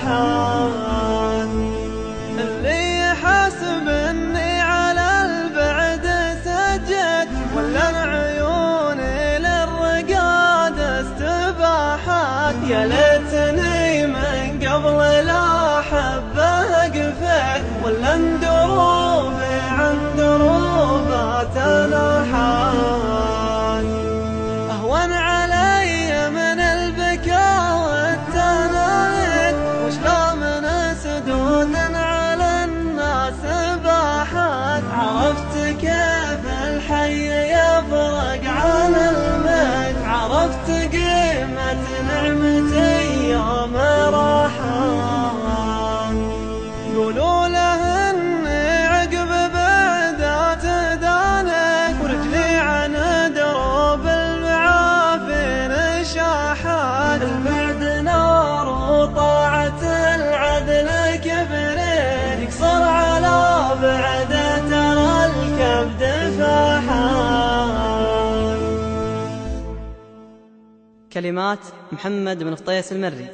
راحان. اللي يحسب اني على البعد سجد ولا عيوني للرقاد استباحات. يا ليتني من قبل لا حبه قفيت ولا دروبي عن دروبات الأحان. أهون علي من البكاء والتنايد وشلا من سدود على الناس باحات. عرفت كيف الحي يفرق عن الميت، عرفت قيمة نعمتي يوم راحان. قولوا له اني عقب بعدات دانك ورجلي عن دروب المعافين شاحات. البعد نار وطاعة العدل كفرين، يقصر على بعد ترى الكبد فاحان. كلمات محمد بن فطيس المري،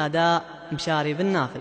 أداء مشاري بن نافل.